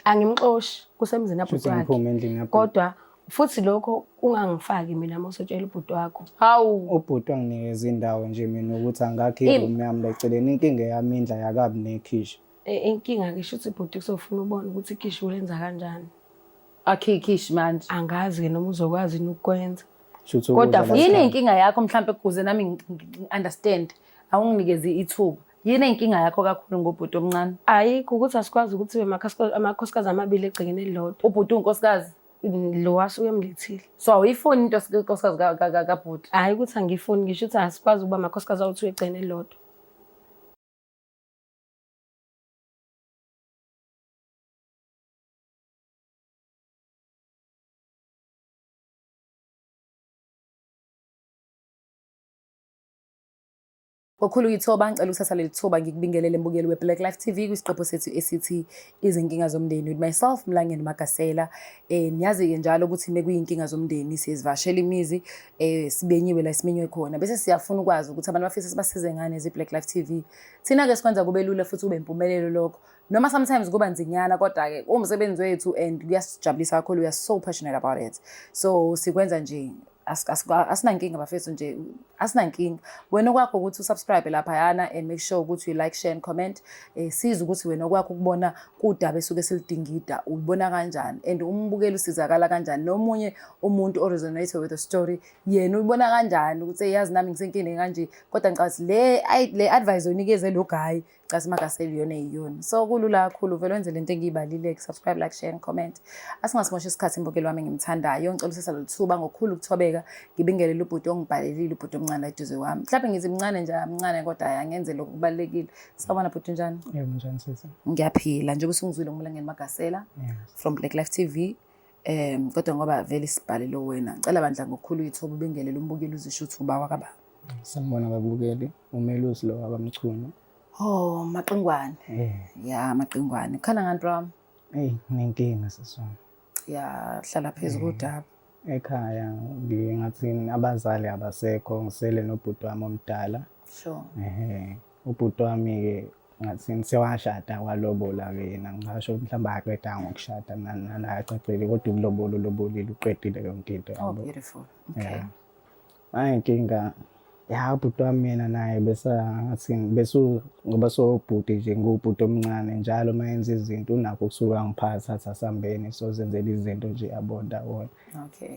Angimxoshi kusemzini Futhi abhuti wakhe. ngiphume endlini yapho. Kodwa futhi lokho ungangifaki mina mawusotshela ubhuti wakho. Hawu. Ubhuti wanginikeza indawo nje mina ukuthi angakhe iroom yami leceleni. Inkinga yami indla yakabi nekhishi. Inkinga ngisho ukuthi ibhuti kusofuna ubona ukuthi ikhishi ulenza kanjani. Akhikishi manje. Angazi-ke noma uzokwazi ukwenza. Kodwa yini inkinga yakho mhlambe ukuze nami understand awunginikeze ithuba yini inkinga yakho kakhulu ngobhuti omncane ayikho ukuthi asikwazi ukuthi amakhosikazi amabili egcekeni elilodwa ubhuti unkosikazi lo wasuke emlethile so awuyifuni into nkosikazi kabhuti hayi ukuthi angifuni ngisho ukuthi asikwazi ukuba amakhosikazi awuthu egcekeni elilodwa Kokhulu ithoba ngicela ukuthatha leli thuba ngikubingelele mbukeli weBlack Life TV kwisiqephu sethu esithi izinkinga zomndeni with myself Mlangeni Magasela niyazi ke njalo ukuthi mekuyinkinga zomndeni siyezivashela imizi sibenyiwe la isimenywe khona bese siyafuna ukwazi ukuthi abantu bafisa sibasize ngane zeBlack Life TV thina ke sikwenza kube lula futhi ube impumelelo lokho noma sometimes kuba nzinyana kodwa ke umsebenzi wethu and kuyasijabulisa kakhulu we are so passionate about it so sikwenza nje asinankinga bafethu nje asinankinga wena okwakho ukuthi usubscribe lapha yana and make sure ukuthi you like share and comment siza ukuthi wena okwakho ukubona kudaba esuke silidingida ubona kanjani and umbukeli usizakala kanjani nomunye umuntu o resonate with the story yena ubona kanjani ukuthi yazi nami ngisenkini kanje kodwa ngicathi le advice onikeze lo guy cathi Magasela yona eyiyona so kulula kakhulu vele wenze lento engiyibalile subscribe like share and comment asingasimosha isikhathi imbukeli wami ngimthandayo ngicela usesa lelithuba ngokukhulu ukuthobeka ngibingelele ubhuti ongibhalelile ubhuti omncane eduze wami mhlawumbe ngithi mncane nje amncane kodwa ayangenze lokho kubalekile sawubona bhuti njani yebo njani sisi ngiyaphila nje kusungizwile uMlangeni Magasela from Black Life TV kodwa ngoba vele sibhalele wena ngicela bandla ngokukhulu ithuba ubingelele umbukeli uzisho ukuthi uba wakaba sanibona babukeli umelusi lo abamchunu oh maqingwane ya maqingwane khana ngani bro nenkinga sisona ya hlala phezulu kodaba ekhaya ngingathini abazali abasekho ngisele nobhuti wami omdala sure ubhuti wami ke ngathini sewashada kwalobola ke yena ngisho mhlawumbe aqeda ngokushada nana aqedile kodwa ulobolile uqedile yonke into oh beautiful okay ayinkinga ya ubhuti wami yena naye ngathini ngoba sobhuti nje ngubhuti omncane njalo mayenza izinto unakho kusuka ngiphatha sasambeni so zenzela izinto nje yabonda wona okay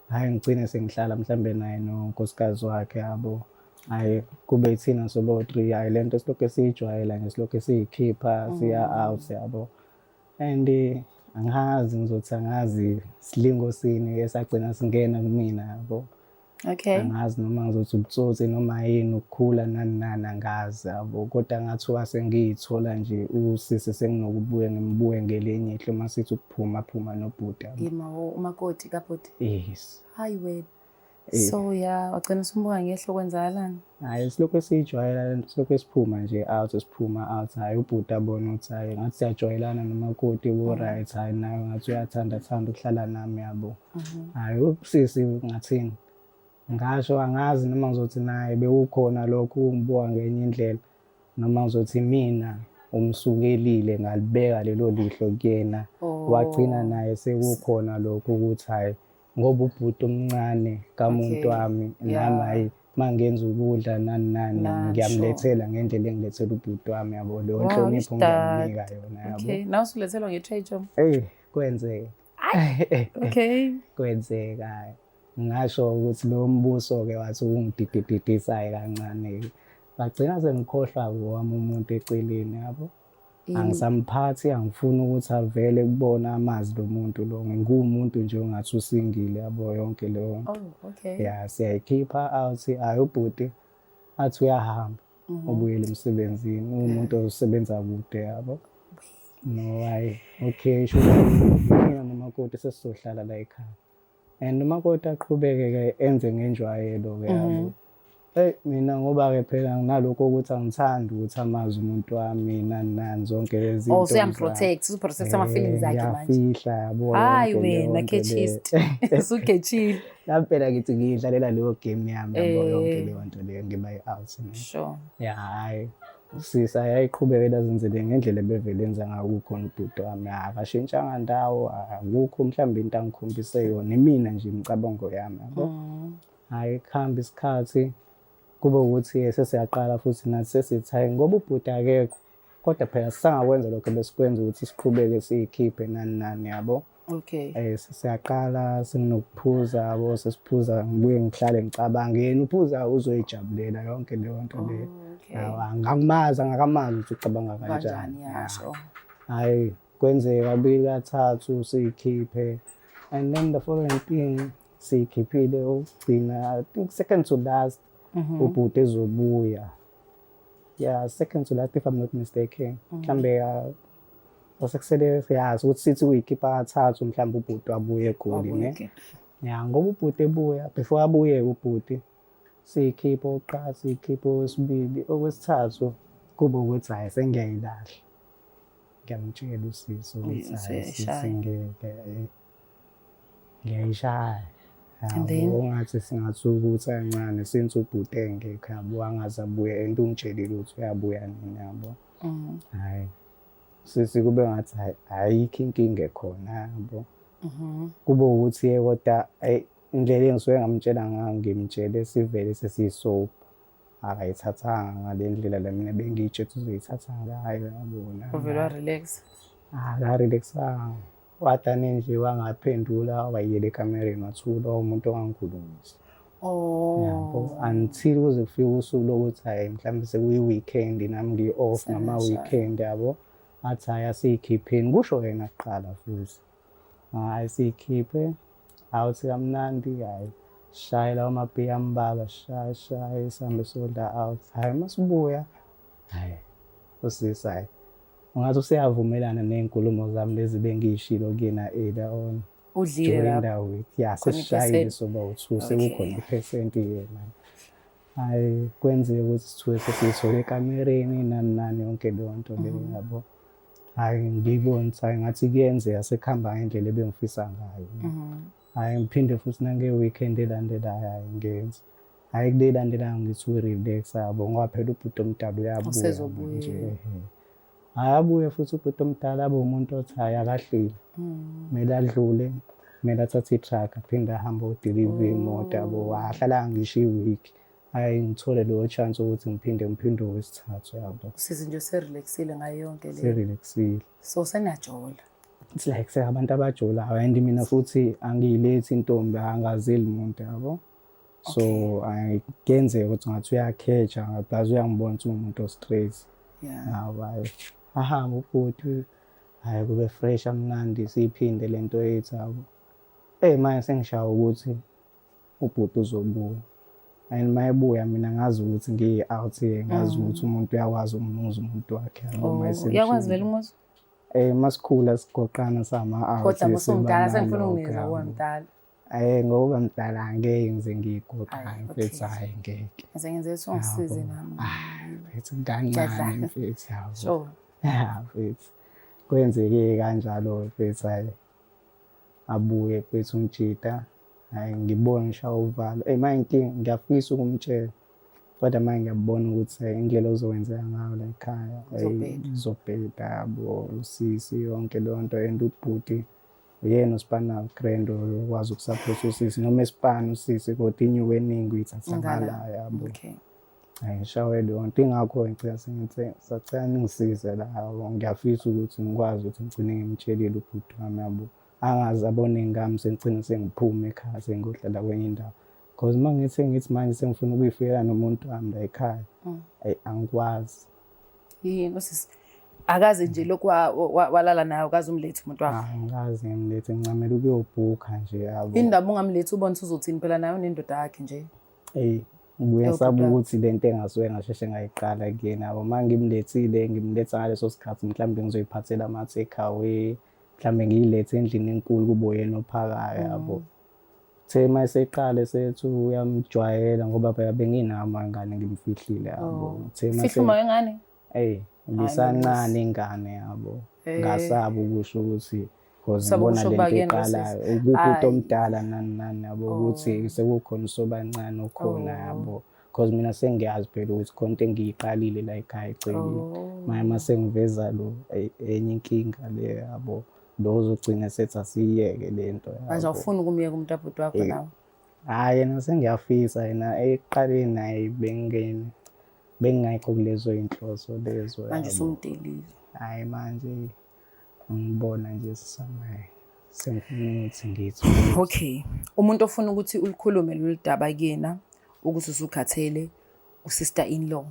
hayi ngicine sengihlala mhlambe naye nonkosikazi wakhe yabo hayi kube thina sobo 3 hayi lento silokho siyijwayela nje silokho siyikhipha siya out yabo and angazi silingo sini esagcina singena kumina yabo okay angazi noma ngizothi ubutsotsi noma yini ukukhula nani angazi yabo kodwa ngathiwa sengiyithola nje usisi senginokubuye ngimbuye ngelenye ihlo masithi ukuphuma nobhuti yabo umakoti kabhuti yes hayi wena so ya wagcina usumbuka ngehlo kwenzakalani hayi silokho siyijwayela lento silokho siphuma nje out siphuma out hayi ubhuti abona ukuthi hayi ngathi siyajwayelana nomakoti ku right hayi nayo ngathi uyathanda ukuhlala nami yabo hayi usisi ngathini ngasho angazi noma ngizothi naye bewukhona lokho ungibuka ngenye indlela noma ngizothi mina umsukelile ngalibeka lelo lihlo kuyena wagcina naye sekukhona lokho ukuthi hayi ngoba ubhuti omncane kamuntu wami nami hayi mangenza ukudla nani ngiyamlethela ngendlela engilethela ubhuti wami yabo leyo nhlonipho ngiyamnika yona yabo okay nawe usulethelwa ngetrade job kwenzeka okay kwenzeka ngisho ukuthi lo mbuso ke wathi ungidididisayo kancane bagcina sengikhohlwa kwami umuntu eceleni yabo angisamphathi angifuni ukuthi avele kubona amazi lo muntu lo ngumuntu nje ongathi usingile yabo yonke leyo okay ya siyayikhipha out hayi ubhuti athi uyahamba ubuyele emsebenzini umuntu osebenza kude yabo no hayi okay mina nomakoti sesizohlala la ekhaya and umakoti aqhubeke ke enze ngenjwayelo ke yabo mina ngoba ke phela nginalokho ukuthi angithandi ukuthi amazi umuntu wami nani zonke lezi zinto usuyamprotect uprotect ama feelings akhe manje yafihla yabo hayi wena catchist usugechile laphela ngithi ngidlalela leyo game yami yabo yonke leyo nto leyo ngiba out sure ya hayi Usisi yayiqhubekela azenzele ngendlela ebevele enza ngayo kukhona ubhuti wami. Akashintshanga ndawo, akukho mhlawumbe into angikhombise yona. Imina nje imicabango yami yabo. Hhayi kuhamba isikhathi kube ukuthi sesiyaqala futhi nathi sesithi hhayi ngoba ubhuti akekho, kodwa phela sisangakwenza lokho besikwenza ukuthi siqhubeke siyikhiphe nani nani yabo. Okay. Siyaqala senginokuphuza yabo, sesiphuza ngibuye ngihlale ngicabange yena uphuza uzoyijabulela yonke leyo nto leyo. Angikamazi ukuthi ucabanga kanjani. Yasho. Hhayi kwenzeka kabili kathathu siyikhiphe, and then the following thing siyikhiphile ukugcina, I think second to last ubhuti ezobuya. Yeah, second to last if I'm not mistaken. Mhlambe sekusele siyazi ukuthi sithi uyikhipha kathathu mhlawumbe ubhuti wabuye eGoli ne. Ya ngoba ubhuti ebuya, before abuye ubhuti siyikhipha oqala, siyikhipha okwesibili, okwesithathu kube ukuthi hhayi sengiyayilahla. Ngiyamtshela usisi ukuthi sengeke ngiyayishaya. Ungathi singathuka ukuthi kancane since ubhuti engekho yabo, angaze abuye and ungitshelile ukuthi uyabuya nini yabo. Hhayi sisi kube ngathi ayikho inkinga ekhona yabo. Kube ukuthi kodwa indlela engisuke ngamtshela ngayo ngimtshele sivele sesiyisoap. Akayithathanga ngale ndlela la mina bengiyitshe ukuthi uzoyithatha ngayo yabona. Uvele wa-relax? Akarelaxanga. Wadane nje wangaphendula wayiyela ekamereni wathula umuntu ongangikhulumisi. Yabo until kuze kufike usuku lokuthi hhayi mhlawumbe sekuyi-weekend nami ngi-off ngama-weekend yabo. Athi hhayi asiyikhipheni, kusho yena kuqala futhi. Hhayi siyikhiphe, awuthi kamnandi, hhayi shaye lawo mabhiya ambalwa, shaye sihambe siyodla out. Hhayi masibuya, hhayi usisi hhayi ungathi useyavumelana ney'nkulumo zami lezi bengiy'shilo kuyena earlier on. Udlile lapho? Yeah, sesishayile soba u-2 sekukhona iphesenti yena. Hhayi kwenzeka ukuthi sithuke sesiyithole ekamereni nani nani yonke leyo nto leyo yabo. Hhayi ngibona ukuthi hhayi ngathi kuyenzeka sekuhamba ngendlela ebengifisa ngayo. Hhayi ngiphinde futhi nange-weekend elandelayo hhayi ngenza. Hhayi kule elandelayo ngithi u-relax yabo ngoba phela ubhuti omdala uyabuya nje. Hhayi abuye futhi ubhuti omdala abe umuntu othi hhayi akahleli. Kumele adlule, kumele athathe i-truck aphinde ahambe odiliva imoto yabo. Ahlala ngisho i-week. Hhayi ngithole leyo chance ukuthi ngiphinde okwesithathu yabo. Usisi nje userelaxile ngayo yonke le. Serelaxile. So senajola. It's like abantu abajolayo and mina futhi angiyilethi intombi angazeli umuntu yabo. So kuyenzeka ukuthi ngathi uyakheja plus uyangibona ukuthi umuntu o-straight. Hayi ahamba ubhuti hhayi kube fresh amnandi siyiphinde le nto yethu yabo. Manje sengishaya ukuthi ubhuti uzobuya. And uma ebuya mina ngazi ukuthi ngiyi-out ngazi ukuthi umuntu uyakwazi ukumuza umuntu wakhe yabo. Uyakwazi vele umuza? Masikhula sigoqana sama-out. Kodwa musumdala sengifuna ungizwa ukuba mdala. Ngoba mdala angeke ngize ngiyigoqane mfethu hhayi ngeke. Ngize ukuthi ungisize nami. Mfethu kancane mfethu yabo. Sure. Mfethu kwenzeke kanjalo mfethu hhayi abuye mfethu umjida. Hhayi ngibona ngishaya uvalo. Manje ngiyafisa ukumtshela kodwa manje ngiyabona ukuthi indlela ozowenzeka ngayo la ekhaya uzobheda yabo usisi yonke leyo nto and ubhuti uyena osipana grand okwazi ukusupport usisi noma esipana usisi kodwa inyuku eningi uyithatha ngala yabo. Hhayi ngishawe leyo nto ingakho ngicela sengithi sacela ningisize la ngiyafisa ukuthi ngikwazi ukuthi ngigcine ngimtshelile ubhuti wami yabo. Angaze abone ngami sengigcine sengiphume ekhaya sengiyohlala kwenye indawo. Because uma ngithi manje sengifuna ukuyifikela nomuntu wami la ekhaya, angikwazi. Yini usisi? Akaze nje lokhu walala naye ukaze umlethe umuntu wakho? Angikaze ngimlethe ngincamela ukuyobhukha nje yabo. Indaba ungamlethi ubona uzothini phela nayo nendoda yakhe nje? Ngibuye ngisaba ukuthi le nto engasuke ngasheshe ngayiqala kuyena yabo. Uma ngimlethile ngimletha ngaleso sikhathi mhlawumbe ngizoyiphathela ama-take away. Mhlawumbe ngiyilethe endlini enkulu kube uyena ophakayo yabo. Uthe uma eseqale sethi uyamjwayela ngoba phela benginayo amangane ngimfihlile yabo. Fihla uma wengane? Ibisancane ingane yabo. Ngasaba ukusho ukuthi because ngibona le nto eqalayo ubhuti omdala nani nani yabo ukuthi sekukhona usobancane ukhona yabo. because mina sengiyazi phela ukuthi khonto engiyiqalile la ekhaya egcekeni. Mase ngiveza lo enye inkinga le yabo lo uzogcina sethi asiyeke lento yabo. Manje awufuni ukumyeka umntabhuti wakho nawe? Hayi yena sengiyafisa yena ekuqaleni naye bengingekho kulezo inhloso lezo. Manje usumdelile. Hayi manje ngibona nje sisamaye sengifuna ukuthi ngithi. Okay, umuntu ofuna ukuthi ulikhulume lolu daba kuyena ukuthi usukhathele usister in law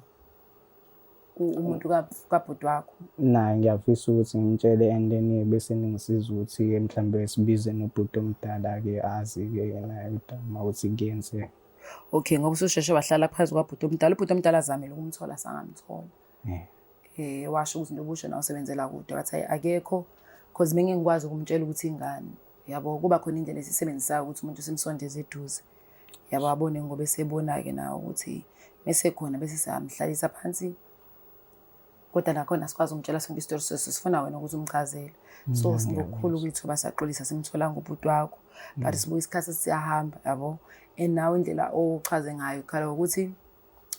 umuntu kabhuti wakho. Naye ngiyafisa ukuthi ngimtshele and then bese ningisiza ukuthi mhlambe sibize nobhuti omdala-ke azi-ke yena udama ukuthi kuyenzeka. Okay, ngoba ususheshe wahlala phansi kwabhuti omdala. Ubhuti omdala azamile ukumthola sangamthola. Washo ukuthi Nobusho nawe usebenzela kude wathi akekho because bengingikwazi ukumtshela ukuthi ingane yabo kuba khona indlela esisebenzisayo ukuthi umuntu simsondeze eduze. Yabo abone ngoba esebona-ke nawe ukuthi bese khona bese siyamhlalisa phansi. Kodwa nakhona sikwazi umtshela sonke isitori sifuna wena ukuthi umchazele. So singokukhulu kwithuba saxolisa simthola ngobhuti wakho. But sibuye isikhathi siyahamba yabo. And nawe indlela ochaze ngayo khala ukuthi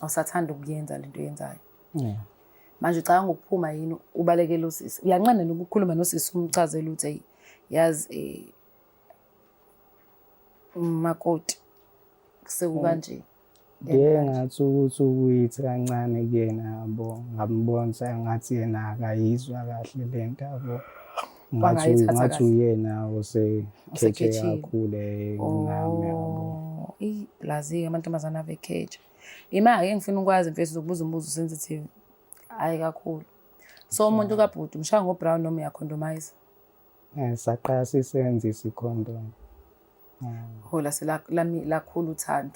awusathanda ukuyenza lento oyenzayo. Manje ucabanga ukuphuma yini ubalekele usisi? Uyanqanda nokukhuluma nosisi umchazele ukuthi yazi makoti sekukanje. Ngathi ukuthi ukuyithi kancane kuyena yabo ngambona ngathi yena akayizwa kahle lento yabo. Ngathi uyena osekheche kakhulu ngami yabo. Blazi amantombazana avekheche. Ima-ke ngifuna ukwazi mfethu ukubuza umbuzo sensitive. Hayi kakhulu. So umuntu kabhuti umshaya ngoBrown noma uyakhondomayiza? Saqala sisebenzisa ikhondom. Hola lakhulu uthando.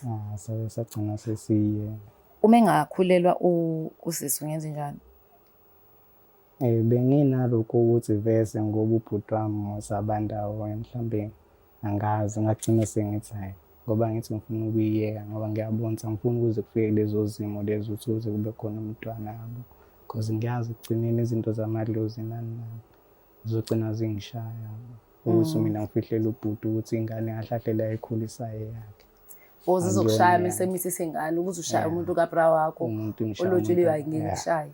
Sagcina sesiye. Uma engakhulelwa usisi ungenza njani? Benginalokho ukuthi vese ngoba ubhuti wami ngosabandawo mhlambe angazi ngagcina sengithi hayi ngoba ngithi ngifuna ukuyiyeka ngoba ngiyabona ngifuna ukuze kufike lezo zimo lezo ukuthi kube khona umntwana yabo because ngiyazi ukugcineni izinto zamadlozi nani zizogcina zingishaya ukuthi mina ngifihlela ubhuti ukuthi ingane yahlahlela ayikhulisayo yakhe. Uzokushaya mesemisi sengane ukuthi ushaya umuntu kaBra wakho olotshuliwe ngingishaya.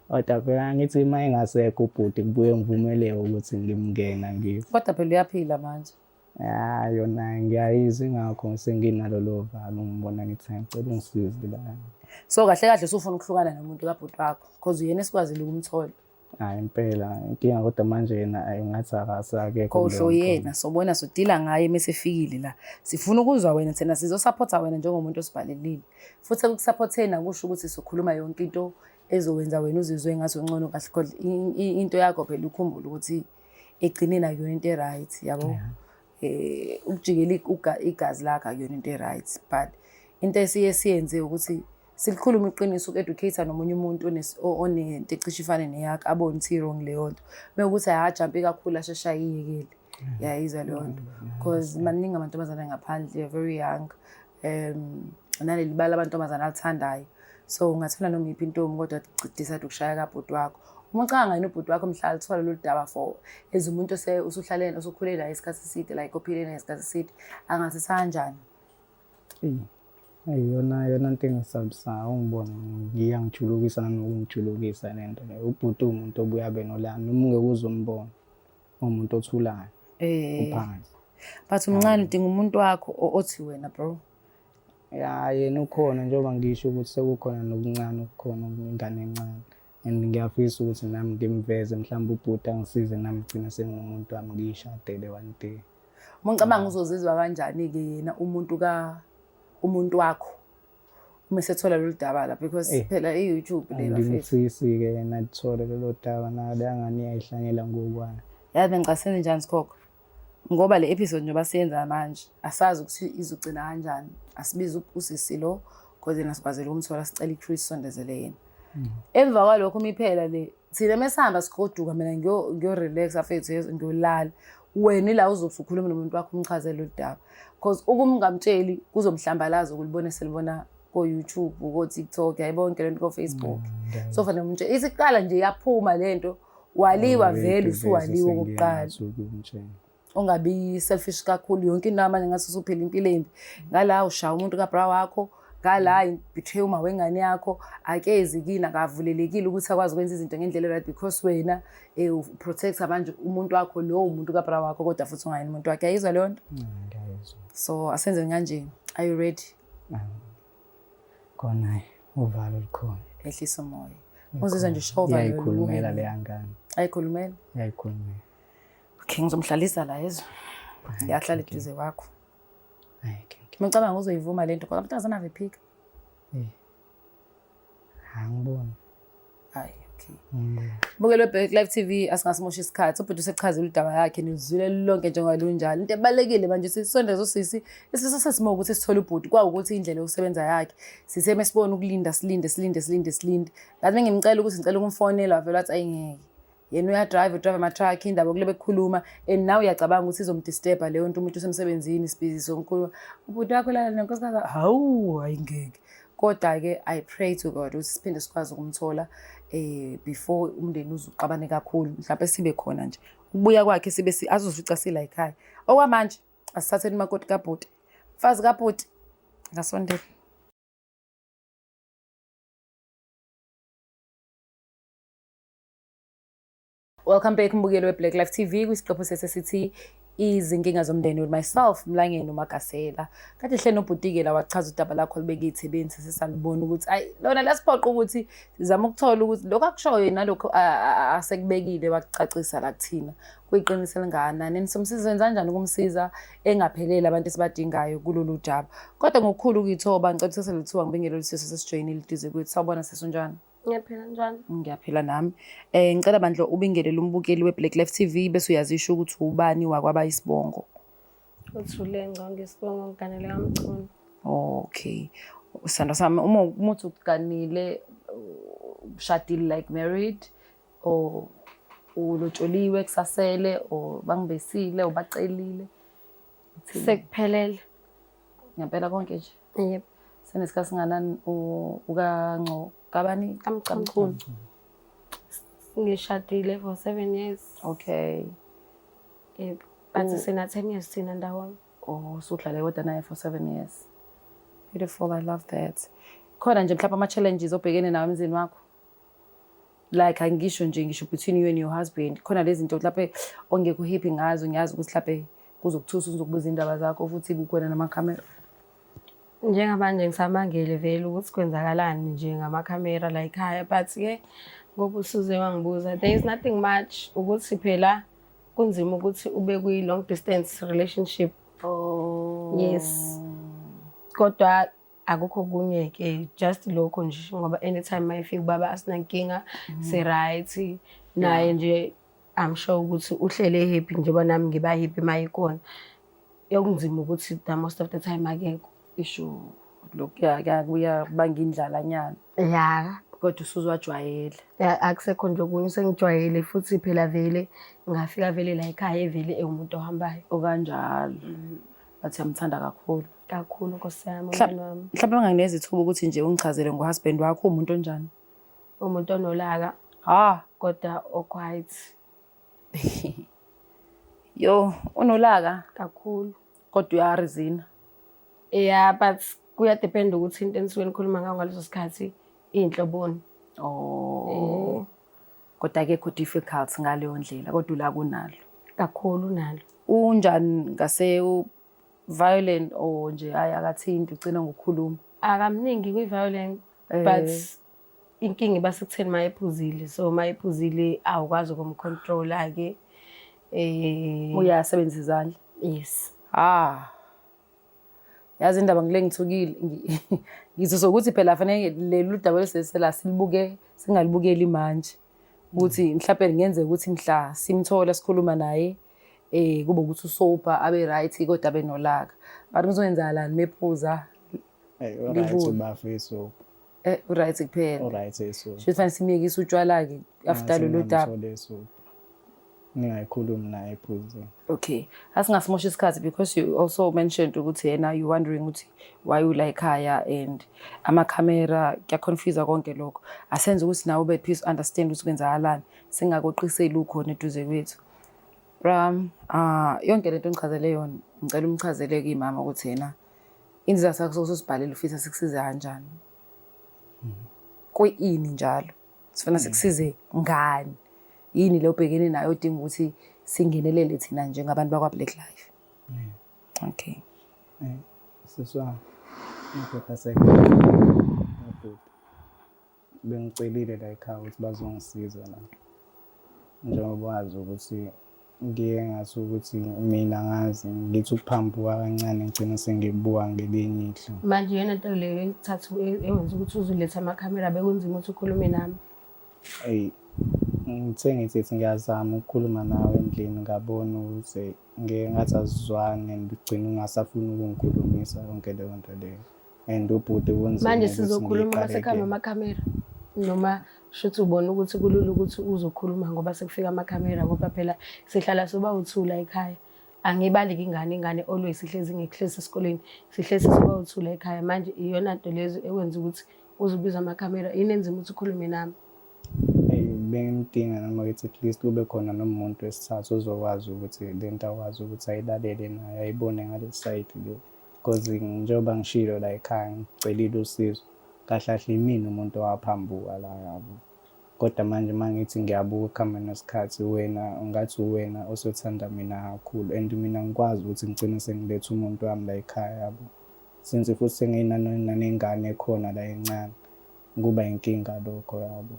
Kodwa phela ngithi uma engasekho ubhuti kubuye ngivumele ukuthi ngimngena ngiyo. Kodwa phela uyaphila manje. Yona ngiyayizwa ngakho senginalo lo valo ngibona ngithi ngicela ungisize la. So kahle kahle usufuna ukuhlukana nomuntu kabhuti wakho because uyena esikwazile ukumthola. Hayi impela inkinga kodwa manje yena ayingathi akasakekho. Kodwa yena sobona sodila ngaye mesefikile la. Sifuna ukuzwa wena thina sizosupporta wena njengomuntu osibhalelile. Futhi ukusupportena kusho ukuthi sokhuluma yonke into ezowenza wena uzizwe ngathi ungcono kahle kodwa into yakho phela ukukhumbula ukuthi egcineni akuyona into eright yabo. Ukujikela igazi lakho akuyona into eright but into esiyenze ukuthi silikhuluma iqiniso ukeducator nomunye umuntu onento ecishe ifane neyakhe abone ukuthi wrong leyo nto mekuthi ayajump kakhulu ashesha yiyekele yayizwa leyo nto because maningi amantombazana ngaphandle very young naleli bala abantombazana alithandayo so ungathola noma iphi intombi kodwa decide ukushaya kabhuti wakho. Uma ucabanga ngani ubhuti wakho mhlala lithola lolu daba for umuntu usuhlalene usukhulele la isikhathi eside like ophile na isikhathi eside angathi sanjani? Yona into engisabisayo ungibona ngiyangijulukisa nokungijulukisa lento le. Ubhuti umuntu obuya benolana noma ungeke uzombona umuntu othulayo uphansi. But umncane udinga umuntu wakho othi wena bro. Yena ukhona njengoba ngisho ukuthi sekukhona nokuncane ukukhona ingane encane and ngiyafisa ukuthi nami ngimveze mhlawumbe ubhuti angisize nami gcina sengumuntu wami ngishadele one day. Ngicabanga uzozizwa kanjani-ke yena umuntu wakho uma sethola lolu daba la because phela i-YouTube le bafethu. Ngimfisi-ke yena athole lolu daba nale angani yayihlanyela ngokwayo. Yazi bengicasene njani Sikhokho ngoba le episode njengoba siyenza manje asazi ukuthi izogcina kanjani. Asibize usisi lo because yena sikwazile ukumthola sicela iChris sondezele yena. Emva kwalokho miphela le thina mesihamba sigoduka mina ngiyo-relax afethu ngiyolala wena ila uzokukhuluma nomuntu wakho umchazele udaba because ukumngamtsheli kuzomhlambalaza ukulibona selibona ko YouTube ko TikTok yayibonke lento ko Facebook so fanele umtshele isiqala nje yaphuma lento waliwa vele usuwaliwa kokuqala ungabi selfish kakhulu yonke into manje ngathi usuphila impilo embi ngala ushaya umuntu kabra wakho ngala betray uma wengane yakho akezi kini akavulelekile ukuthi akwazi ukwenza izinto ngendlela right because wena protect manje umuntu wakho lo umuntu kabra wakho kodwa futhi ungayini umuntu wakhe ayizwa leyo nto ngiyayizwa so asenze kanje are you ready khona uvalo likhona ehlisa umoya uzizwa nje shova yayikhulumela le yangane ayikhulumela yayikhulumela okay ngizomhlalisa la yezwa ngiyahlala eduze kwakho ayike ngicabanga uzoyivuma lento kodwa abantazana avephika angiboni hayi okay bukele Black Live TV asingasimoshi isikhathi ubhuti usechazile udaba yakhe nizwile lonke njengalunjalo into ebalekile manje sisondeza usisi isifiso sesimo ukuthi sithole ubhuti kwa ukuthi indlela yokusebenza yakhe siseme sibone ukulinda silinde ngathi ngimcela ukuthi ngicela ukumfonela wavela wathi ayingeke yena drive ama truck indaba kulebe kukhuluma and now uyacabanga ukuthi izomdisturba leyo nto umuntu usemsebenzini sibhizi sonkhuluma ubhuti wakho lana nenkosikazi hawu ayingeke kodwa ke I pray to God ukuthi siphinde sikwazi ukumthola before umndeni uzuqabane kakhulu mhlawumbe sibe khona nje ukubuya kwakhe sibe azozifica sila ekhaya okwamanje asithatheni makoti kabhuti mfazi kabhuti ngasondela Welcome back mbukeli weBlack Life TV kwisiqephu sesithi izinkinga zomndeni with myself Mlangeni uMagasela. Kade hle nobhutike la wachaza udaba lakho libeke eThekwini sesalibona ukuthi ayi lona lasiphoqa ukuthi sizama ukuthola ukuthi lokho akushoyo nalokho asekubekile wakucacisa la kuthina. Kuyiqiniso elingakanani nisomsiza kanjani ukumsiza engaphelele abantu esibadingayo kulolu jaba. Kodwa ngokukhulu ukuyithoba ngicela seselithiwa ngibengele lesiso sesijoyinile lidize kwethu sawubona sesonjani. Ngiyaphila njani? Ngiyaphila nami. Ngicela bandlo ubingelele umbukeli weBlack Life TV bese uyazisho ukuthi ubani wakwaba isibongo. Uthule ngconge isibongo ngiganele kamchunu. Okay. Usanda sami uma umuntu uganile ushadile like married or ulotsholiwe kusasele or bangibesile ubacelile. Sekuphelele. Ngempela konke nje. Yep. Senesikhathi singanani ukaNco kabani kamchunu. Ngishadile for 7 years. Okay. Yep. Bathi sina 10 years sina ndawonye. Oh, usudlale kodwa naye for 7 years. Beautiful, I love that. Khona nje mhlawumbe ama-challenges obhekene nawo emzini wakho? Like angisho nje ngisho between you and your husband. Khona lezi zinto mhlawumbe ongeke uhappy ngazo ngiyazi ukuthi mhlawumbe kuzokuthusa uzokubuza indaba zakho futhi kukhona namakhamera. Njengamanje ngisamangele vele ukuthi kwenzakalani nje ngamakhamera la ekhaya but ke ngoba usuze wangibuza there is nothing much ukuthi phela kunzima ukuthi ube kwi long distance relationship. Oh. Yes. Kodwa akukho kunye ke just lokho nje ngoba anytime mayifika baba asinankinga se right naye nje I'm sure ukuthi uhlele happy njengoba nami ngiba happy mayikona. Yokunzima ukuthi the most of the time akekho. Isho lokho kuya banga indlala nyana. Ya, Kodwa usuzwajwayele. akusekho nje okunye sengijwayele futhi phela vele ngafika vele la ekhaya vele umuntu ohambayo. Okanjalo. Bathi yamthanda kakhulu. Kakhulu Nkosi yami umntwana wami. Mhlawumbe ungangineza ithuba ukuthi nje ungichazele ngohusband wakho umuntu onjani? Umuntu onolaka kodwa oquiet. Yo, unolaka Kakhulu. kodwa uyarizina. Yeah, but kuya depend ukuthi into enisuke nikhuluma ngayo ngaleso sikhathi inhloboni. Oh. Kodwa akekho difficult ngaleyo ndlela kodwa la kunalo. Kakhulu nalo. Unjani ngase violent or nje ayakathinti ugcina ngokukhuluma? Akamningi kwi violent but inkingi basekutheni mayephuzile so mayephuzile awukwazi ukumcontrol ake Uyasebenzisa izandla. Yes. Yazi indaba ngile ngithukile ngizizwa ukuthi phela fanele leli daba lesela silibuke singalibukeli manje ukuthi mhlawumbe ngenze ukuthi mhla simthola sikhuluma naye kube ukuthi usopa abe right kodwa abe nolaka but kuzoyenzakalani mephuza right ubafisa right kuphela right eso shothi fanele simiyekise utshwala ke after lolu daba ningayikhulumi naye phuze. Okay, asingasimosha isikhathi because you also mentioned ukuthi yena you wondering ukuthi why you like ekhaya and amakhamera kuyaconfuse konke lokho. Asenze ukuthi nawe ube peace understand ukuthi kwenzakalani singakoqiseli ukhona eduze kwethu. Bram, yonke lento ngichazele yona, ngicela umchazele kuyimama ukuthi yena insiza sakho sokusibhalela ufisa sikusize kanjani. Kuyini njalo? Sifuna sikusize ngani? Yini le ubhekene nayo odinga ukuthi singenelele thina njengabantu bakwa Black Life? Okay. Siswa. Ngikho sekho. Bengicelile la ekhaya ukuthi bazongisiza la. Njengoba wazi ukuthi ngiye ngathi ukuthi mina ngazi ngithi ukuphambuka kancane ngicina sengibuka ngelinye ihlo. Manje yena into leyo ethathu ewenza ukuthi uzuletha amakhamera bekunzima ukuthi ukhulume nami. Ngithe ngithi ngiyazama ukukhuluma nawe endlini ngabona ukuthi ngeke ngathi asizwane ngigcina ungasafuni ukungikhulumisa yonke leyo nto leyo. And ubhuti kunzima. Manje sizokhuluma masekhamba amakhamera noma shothi ubona ukuthi kulula ukuthi uzokhuluma ngoba sekufika amakhamera ngoba phela sihlala soba uthula ekhaya. Angibaleki ingane always sihlezi ngeklasi esikoleni sihlezi soba uthula ekhaya manje iyona nto lezo ekwenza ukuthi uzobiza amakhamera inenzima ukuthi ukhulume nami. Bengimdinga noma ukuthi at least kube khona nomuntu wesithathu ozokwazi ukuthi lento akwazi ukuthi ayilalele naye ayibone ngale side le because njengoba ngishilo la ekhaya ngicelile usizo kahle mina umuntu owaphambuka la yabo kodwa manje mangithi ngiyabuka ukuhamba nesikhathi wena ungathi uwena osothanda mina kakhulu and mina ngikwazi ukuthi ngicine sengilethe umuntu wami la ekhaya yabo since futhi sengiyinanengane ekhona la encane kuba inkinga lokho yabo.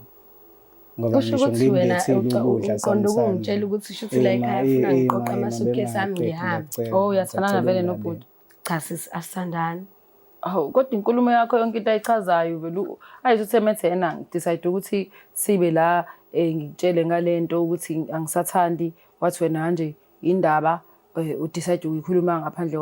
Ngoba ngisho ngilethile ukudla uqonda ukungitshela ukuthi shuthi la ekhaya ufuna ngiqoqa amasuitcase ami ngihambe. Uyathandana vele nobhuti? Cha sisithandani. Hawu kodwa inkulumo yakho yonke into ayichazayo vele ayizuthe methe yena ngidecide ukuthi sibe la ngikutshele ngalento ukuthi angisathandi wathi wena manje indaba udecide ukuyikhuluma ngaphandle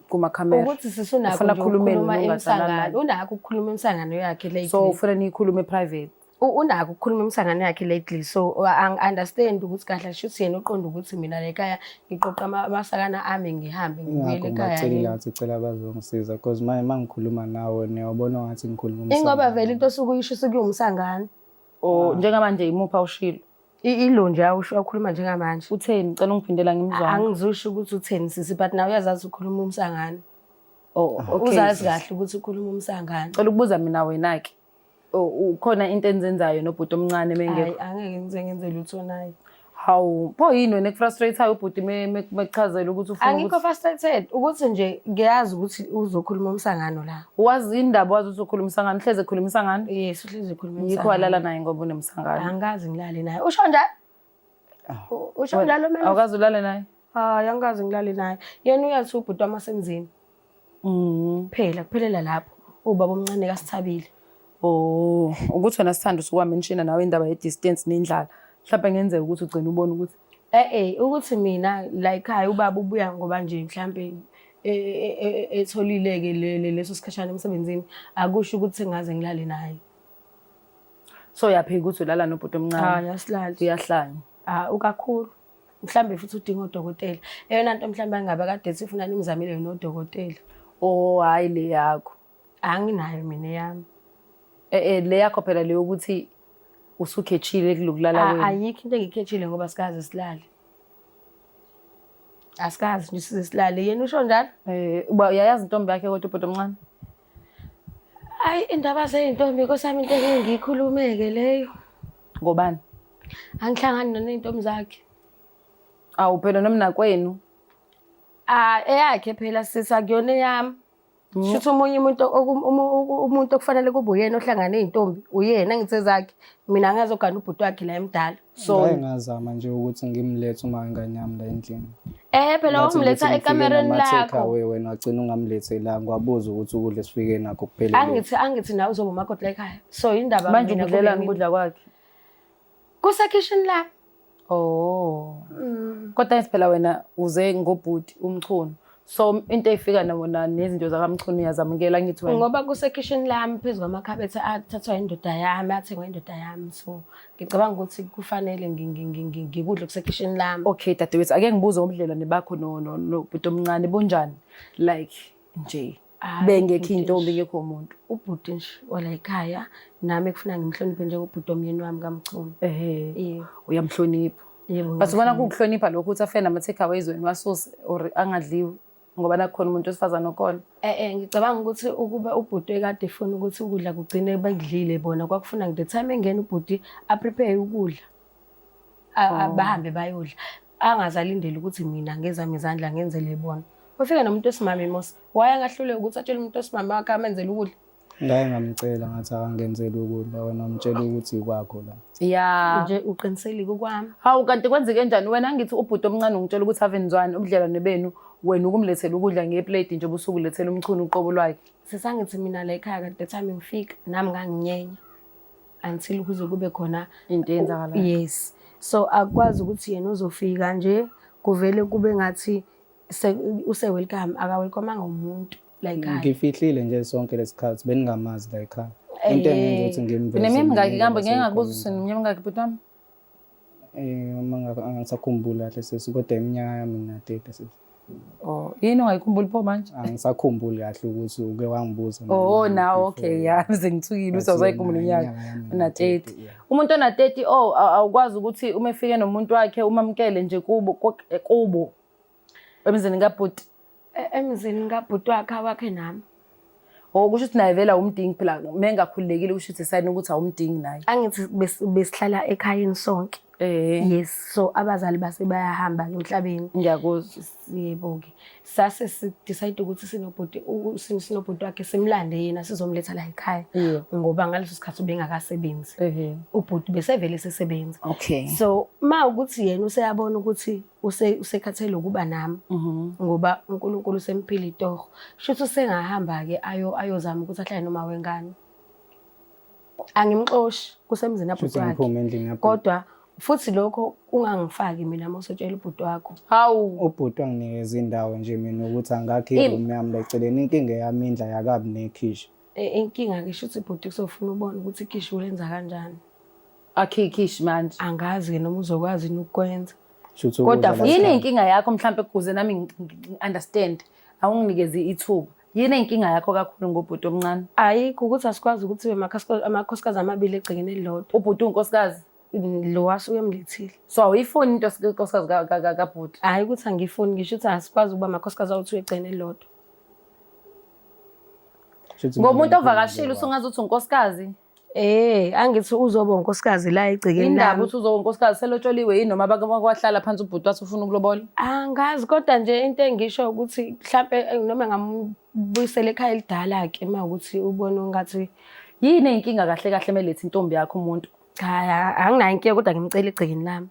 kumakhamera. Ukuthi sisunakho nje ukukhuluma emsangano. Unakho ukukhuluma emsangano yakhe lately. So ufuna nikhulume private. Unakho ukukhuluma emsangano yakhe lately so understand ukuthi kahle shuthi yena uqonda ukuthi mina la ekhaya ngiqoqa amasakana ami ngihambe ngibuyele ekhaya. Ngicela ngathi cela bazongisiza because manje mangikhuluma nawe niyabona ngathi ngikhuluma umsangano. Ingoba vele into sukuyisho sukuyumsangano. Njengamanje imupha ushilo. Ilo nje awukhuluma njengamanje. Utheni ngicela ungiphindela ngimzwa. Angizusho ukuthi utheni sisi but nawe uyazazi ukhuluma umsangano. Okay. Uzazi kahle ukuthi ukhuluma umsangano. Ngicela ukubuza mina wena ke. Ukhona into enzenzayo nobhuti omncane mengekho. Angeke ngenze lutho naye. Hawu, pho yini wena ekufrustrateayo ubhuti mekuchazela ukuthi ufuna ukuthi angikho frustrated ukuthi nje ngiyazi ukuthi uzokhuluma umsangano la. Wazi indaba wazi uzokhuluma umsangano hleze khuluma umsangano? Yes, uhleze khuluma umsangano. Yikho walala naye ngoba unemsangano. Angazi ngilale naye. Usho njalo? Usho njalo mina? Awukazi ulale naye? Hayi, angazi ngilale naye. Yena uyathi ubhuti wamasemzini. Phela kuphelela lapho. Ubaba omncane kaSithabile. Ukuthi wena Sithando usukwamenshina nawe indaba ye distance nendlala. Mhlawumbe ngenzeka ukuthi ugcina ubona ukuthi ukuthi mina la ekhaya ubaba ubuya ngoba nje mhlawumbe etholileke leso sikhashana emsebenzini akusho ukuthi sengaze ngilale naye. So uyaphika ukuthi ulala nobhuti omncane? Yasilala. Uyahlanya. Ukakhulu. Mhlawumbe futhi udinga udokotela. Eyona nto mhlawumbe angabe kade sifuna nimzamile nodokotela. Hayi le yakho. Anginayo mina yami. Le yakho phela leyo ukuthi usukhethile kulokulala wena. Ayikho into engikhethile ngoba sikaze silale. Asikazi nje size silale yena usho njalo? Uyayazi intombi yakhe kodwa ubhuti omncane? Hayi indaba zeyintombi nkosami into engiyikhulumeke leyo. Ngobani? Angihlangani neintombi zakhe. Phela nomnakwenu. Eyakhe phela sisa kuyona yami. Shuthi umunye umuntu okufanele kube uyena ohlangana nezintombi uyena ngithe zakhe mina ngazogana ubhuti wakhe la emdala. So ngazama nje ukuthi ngimlethe uma ingane yami la endlini. Phela umletha ekamereni lakho. Wena wagcina ungamlethe la ngwabuza ukuthi ukudla sifike nakho kuphelele. Angithi nawe uzoba umakoti la ekhaya. So indaba manje ukudlela ngikudla kwakhe. Kusa kitchen la. Kodwa isiphela wena uze ngobhuti umchunu. So into efika nabona nezinto zakamchunu uyazamukela ngithi wena. Ngoba kuse kitchen lami phezulu kwamakhabethe athathwa indoda yami athengwa indoda yami so ngicabanga ukuthi kufanele ngikudle kuse kitchen lami. Okay dadewethu ake ngibuze ubudlelwane bakho nobhuti omncane bunjani like nje bengekho intombi ngekho umuntu. Ubhuti nje wala ekhaya nami kufuna ngimhloniphe njengobhuti omyeni wami kaMchunu. Uyamhlonipha. Yebo. But ubona kukuhlonipha lokho ukuthi afike nama-takeaways wena wasuse or angadliwi ngoba nakhona umuntu wesifazane okhona. Ngicabanga ukuthi ukuba ubhuti ekade efuna ukuthi ukudla kugcine bekudlile bona kwakufuna the time engena ubhuti a-prepare ukudla bahambe bayodla angazalindele ukuthi mina ngezami izandla ngenzele bona. Ufike nomuntu wesimame mos wayangahluleka ukuthi atshele umuntu wesimame wakhe amenzele ukudla. Ngake ngamcela ngathi akangenzele ukudla wena umtshela ukuthi ikwakho la. Ya Nje uqiniselike kwami. Hawu kanti kwenzeke kanjani wena ngithi ubhuti omncane ungitshela ukuthi ave nizwane ubudlelwane benu wena ukumlethela ukudla ngeplate nje ubusuku ulethela umchunu uqobo lwakhe. Sisangithi mina la ekhaya kanti the time ngifika nami nganginyenya until kuze kube khona into eyenzakalayo. Yes. So akwazi ukuthi yena uzofika nje kuvele kube ngathi use welcome welcome umuntu la ekhaya. Ngifihlile nje sonke lesikhathi beningamazi la ekhaya. Into engenza ukuthi ngimveze. Neminyaka mingaki kambe ngeke ngakubuza ukuthi neminyaka mingaki bhuti wami? Angisakhumbula kahle sesi kodwa iminyaka yami ngina-30 sesi. Oh, yini ungayikhumbuli pho manje? Angisakhumbuli kahle ukuthi uke wangibuza. Oh, now okay, ya sengithukile ukuthi awusayikhumbula iminyaka una-30. Umuntu ona-30 awukwazi ukuthi uma efike nomuntu wakhe umamkele nje kubo emzini kabhuti. Emzini kabhuti wakhe nami. Oh, kusho ukuthi naye vela umdingi phela mengakhululekile kusho ukuthi sayini ukuthi awumdingi naye. Angithi besihlala ekhayeni sonke. Yes, so abazali base bayahamba emhlabeni. Ngiyakuzwa. Yebo-ke. Sase decide ukuthi sinobhuti wakhe simlande yena sizomletha la ekhaya. Ngoba ngaleso sikhathi ubengakasebenzi. Ubhuti besevele sesebenza. Okay. So ma ukuthi yena useyabona ukuthi usekhathele ukuba nami ngoba uNkulunkulu usemphila itoho. Shuthi usengahamba ke ayozama ukuthi ahlale noma wengane. Angimxoshi kusemzini abhuti wakhe. Kodwa futhi lokho ungangifaki mina mawusotshela ubhuti wakho. Hawu Ubhuti wanginikeza indawo nje mina ukuthi angakhe iroom yami la eceleni inkinga yami indla yakabi nekhishi. Inkinga ke shuthi ibhuti kusofuna ubone ukuthi ikhishi ulenza kanjani. Akhe ikhishi manje. Angazi ke noma uzokwazi ukukwenza. Kodwa yini inkinga yakho mhlambe kuze nami understand awunginikeze ithuba. Yini inkinga yakho kakhulu ngobhuti omncane? Ayikho ukuthi asikwazi ukuthi amakhosikazi amabili egcekeni elilodwa. Ubhuti unkosikazi lo wasuke emlethile. So awuyifuni into nkosikazi kabhuti? Hayi ukuthi angifuni ngisho ukuthi asikwazi ukuba amakhosikazi awuthi egcekeni elilodwa. Ngomuntu ovakashile usungazi ukuthi unkosikazi? Angithi uzoba unkosikazi la egcekeni lami. Indaba uthi uzoba unkosikazi selotsholiwe yini noma bakwahlala phansi ubhuti wathi ufuna ukulobola? Angazi kodwa nje into engisho ukuthi mhlambe noma ngambuyisela ekhaya elidala ke mawukuthi ubone ngathi yini inkinga kahle kahle melethi intombi yakho umuntu. Anginayo inkinga kodwa ngimcela egcekeni lami.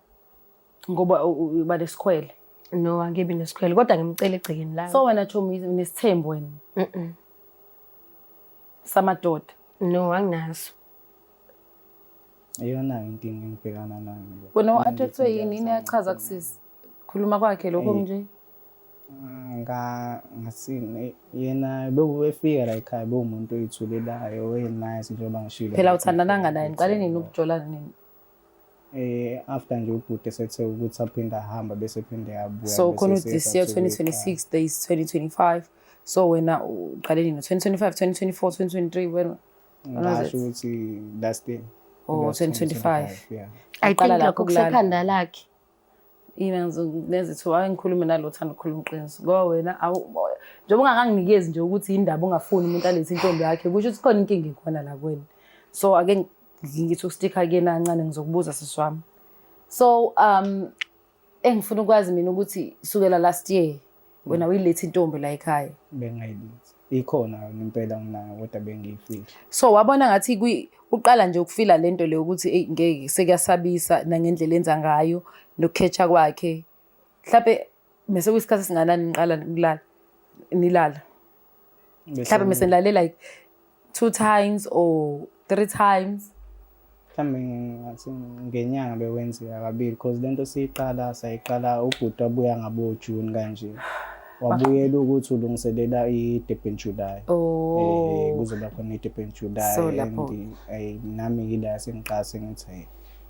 Ngoba uba lesikhwele. No angibi nesikhwele kodwa ngimcela egcekeni lami. So wena Chomi unesithembu wena? Samadoda. No anginaso. Iyona inkinga engibhekana nayo. Wena athethwe yini iyachaza kusisi? Khuluma kwakhe lokho nje. Ngasini yena bewefika la ekhaya bewumuntu oyithulelayo oyenice njengoba ngishilo. Phela uthandana naye niqale nini ukujolana nini? After nje ubhuti sethe ukuthi aphinda ahamba bese phinde yabuya. So khona this year 2026 there is 2025. So wena uqale nini 2025 2024 2023 wena? Ngasho ukuthi last year. Oh 2025. Yeah. I think lokho kusekhanda lakhe. Yina nezithu angikhulume nalo thanda ukukhuluma iqiniso. Ngoba wena njengoba ungakanginikezi nje ukuthi indaba ungafuni umuntu alethi intombi yakhe kusho ukuthi khona inkinga ikhona la kuwena. So ake ngithi usticker ke nancane ngizokubuza siswami. So engifuna ukwazi mina ukuthi sukela last year wena uyilethi intombi la ekhaya. Bengayilethi. Ikhona yona impela nginayo kodwa bengiyifile. So wabona ngathi uqala nje ukufila lento le ukuthi ngeke sekuyasabisa nangendlela enza ngayo nokukhetha kwakhe. Mhlawumbe bese kuyisikhathi singanani niqala ukulala nilala. Mhlawumbe bese nilale like 2 times or 3 times. Mhlawumbe ngathi ngenyanga bekwenzeka kabili because lento sayiqala ubhuti wabuya ngabo June kanje. Wabuyela ukuthi ulungiselela iDurban July. Kuzoba khona iDurban July and nami ngila sengiqase ngithi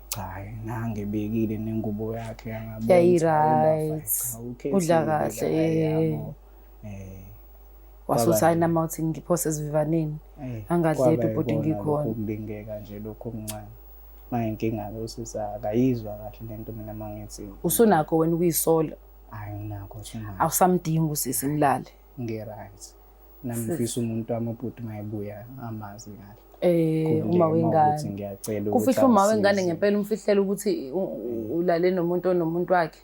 cha nangebekile nengubo yakhe yangabe right udla kahle wasosayina mawuthi ngiphose sivivaneni angadlephi ibhodi ngikhona ukulingeka nje lokho okuncane mayinkinga ke usisa akayizwa kahle lento mina mangithi Usunakho wena ukuyisola. hayi nginakho sima Awusamdingi usisi nilale. ngi-right nami ngifisa umuntu wami ubhuti mayebuya amazi kahle Uma wengane. ngiyacela Kufihla uma wengane ngempela umfihlela ukuthi ulale nomuntu onomuntu wakhe.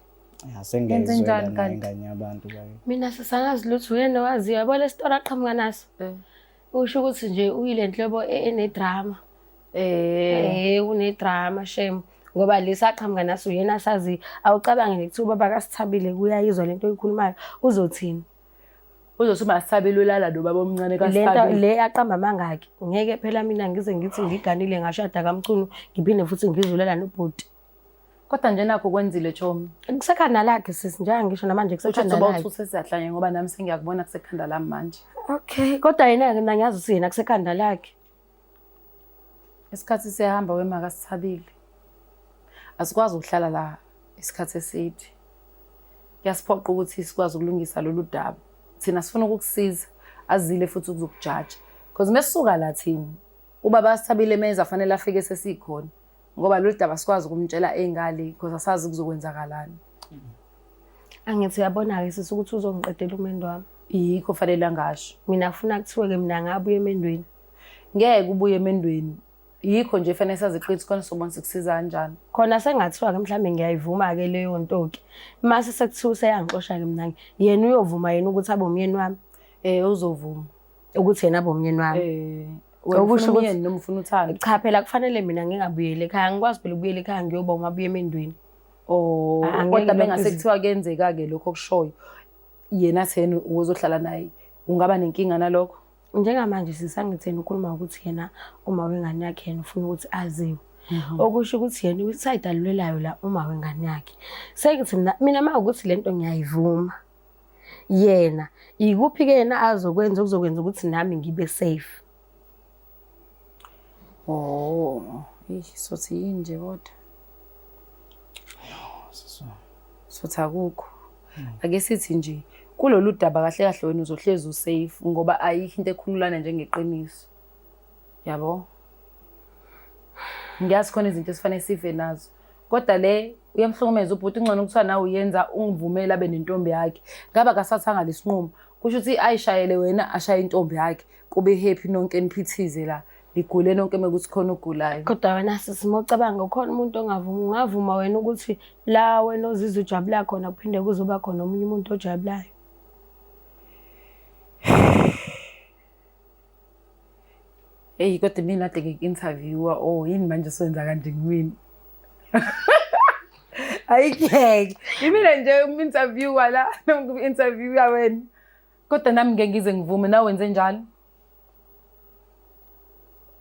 sengiyezwela ingane yabantu bayo Mina sisangazi lutho uyena waziyo yabo le story aqhamuka naso. Usho ukuthi nje uyile nhlobo enedrama. Unedrama shame. Ngoba lesaqhamuka naso uyena asazi awucabange ngekuthuba bakasithabile kuyayizwa lento oyikhulumayo uzothini. Uzothuma sithabile ulala nobaba omncane Lento kasithabile. le aqamba mangaki ngeke phela mina ngize ngithi ngiganile ngashada kaMchunu ngiphinde futhi ngizulala nobhuti. Kodwa nje nakho kwenzile Chomi. Kusekhanda lakhe sisi njenga ngisho namanje kusekhanda Uzoba lakhe. uthuse siyahlanya ngoba nami sengiyakubona kusekhanda lami manje. Okay kodwa yena ke mina ngiyazi usiyena kusekhanda lakhe. Isikhathi siyahamba wema kasithabile. Asikwazi ukuhlala la isikhathi eside. Kuyasiphoqa ukuthi sikwazi ukulungisa lolu daba. Thina sifuna ukukusiza azile futhi ukuzokujaja. Because mesisuka la thina ubaba asithabile meza fanele afike sesikhona. Ngoba lolu daba sikwazi ukumtshela engale because asazi kuzokwenzakalani. Angithi uyabona ke sisi ukuthi uzongiqedela umendo wami. Yikho fanele angasho. Mina afuna kuthiwe ke mina ngabuye emendweni. Ngeke ubuye emendweni. Yikho nje fanele saziqithi khona sobona sikusiza kanjani. Khona sengathiwa ke mhlambe ngiyayivuma ke leyo nto ke. Mase sekuthiwa useyangixosha ke mina yena uyovuma yena ukuthi abe umyeni wami. Uzovuma Ukuthi yena abe umyeni wami. Okusho ukuthi noma ufuna uthanda. Cha phela kufanele mina ngingabuyele ekhaya ngikwazi phela ukubuyela ekhaya ngiyoba umabuye emendweni. Kodwa bengasekuthiwa kuyenzeka ke lokho okushoyo. Yena thena uzohlala naye. Ungaba nenkinga nalokho. Njengamanje sisangithena ukukhuluma ukuthi yena uma wengane yakhe yena ufuna ukuthi aziwe. Okusho ukuthi yena usayidalulelayo la uma wengane yakhe. Sengithi mina mawukuthi lento ngiyayivuma. Yena ikuphi ke yena azokwenza ukuzokwenza ukuthi nami ngibe safe. Sothi yini nje kodwa. sisi Sothi akukho. Ake sithi nje kulolu daba kahle kahle wena uzohlezi usafe ngoba ayikho into ekhululana njengeqiniso. Yabo? Ngiyazi khona izinto esifanele sive nazo. Kodwa le uyamhlukumeza ubhuti ingcono ukuthiwa nawe uyenza ungivumela abe nentombi yakhe. Ngaba kasathanga lesinqumo. Kusho ukuthi ayishayele wena ashaye intombi yakhe. Kube happy nonke niphithize la. Ligule nonke mekuthi khona ugulayo. Kodwa wena sisimocabanga ukhona umuntu ongavuma ungavuma wena ukuthi la wena ozizwe ujabula khona kuphinde kuzoba khona omunye umuntu ojabulayo. Kodwa mina kade ngiki-interviewer yini manje soyenza kanje kimi. Ayikeke. Yimina nje umu-interviewer la noku-interviewer wena. Kodwa nami ngeke ngize ngivume nawe wenze njalo.